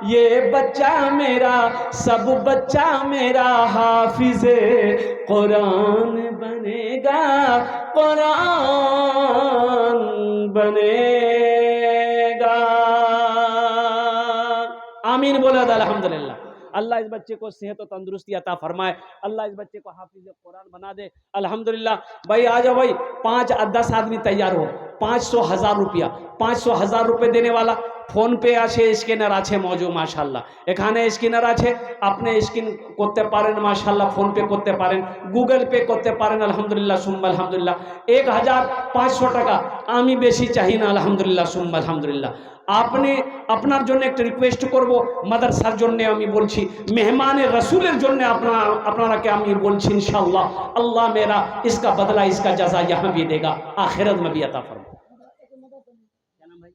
Speaker 1: ये बच्चा मेरा, सब बच्चा मेरा हाफिज कुरान बनेगा, कुरान बनेगा। आमीन बोला था अल्हम्दुलिल्लाह। अल्लाह इस बच्चे को सेहत और तंदुरुस्ती अता फरमाए, अल्लाह इस बच्चे को हाफिज कुरान बना दे। अल्हम्दुलिल्लाह। भाई आ जाओ भाई, 5-10 आदमी तैयार हो। 500,000 रुपया, 500,000 रुपये देने वाला फोन पे আছে, স্ক্যানার আছে মজু মাশাআল্লাহ। এখানে স্ক্যানার আছে, আপনি স্ক্যান করতে পারেন মাশাআল্লাহ, ফোন পে করতে পারেন, গুগল পে করতে পারেন। আলহামদুলিল্লাহ সুম্মা আলহামদুলিল্লাহ। 1500 টাকা আমি বেশি চাই না। আলহামদুলিল্লাহ সুম্মা আলহামদুলিল্লাহ। আপনি আপনার জন্য একটা রিকোয়েস্ট করব, মাদ্রাসার জন্য আমি বলছি, মেহমানে রসুলের জন্য আপনারাকে আমি বলছি ইনশাআল্লাহ अल्लाह मेरा इसका बदला, इसका जज़ा यहाँ भी देगा, आखिरत में भी अता फरमा। क्या नाम भाई?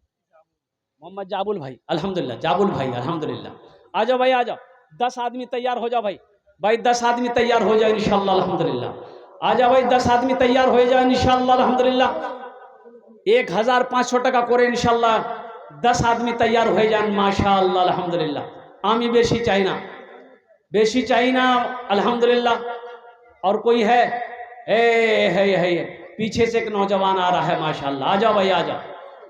Speaker 1: मोहम्मद जाबुल भाई। अल्हम्दुलिल्लाह जाबुल भाई, अल्हम्दुलिल्लाह। आ जाओ भाई, आ जाओ। 10 आदमी तैयार हो जाओ भाई। भाई 10 आदमी तैयार हो जाओ इंशाअल्लाह अल्हम्दुलिल्लाह। आ जाओ भाई, 10 आदमी तैयार हो जाओ इंशाअल्लाह अल्हम्दुलिल्लाह। 1500 টাকা করে इंशाअल्लाह 10 आदमी तैयार हो जाए माशाअल्लाह अल्हम्दुलिल्लाह। आमी बेशी चाइना, बेशी चाइना अल्हम्दुलिल्लाह। और कोई है? है पीछे से एक नौजवान आ रहा है माशाअल्लाह। आ जाओ भाई, आ जाओ,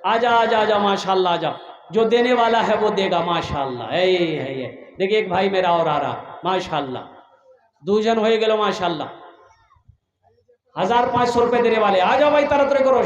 Speaker 1: आजा आजा आजा माशाअल्लाह, आ जाओ। जो देने वाला है वो देगा माशाअल्लाह। है देखिए, एक भाई मेरा और आ रहा माशाअल्लाह। 2 जन हो गए माशाअल्लाह। 1500 रुपये देने वाले। आ जाओ भाई, तरह तरह करो।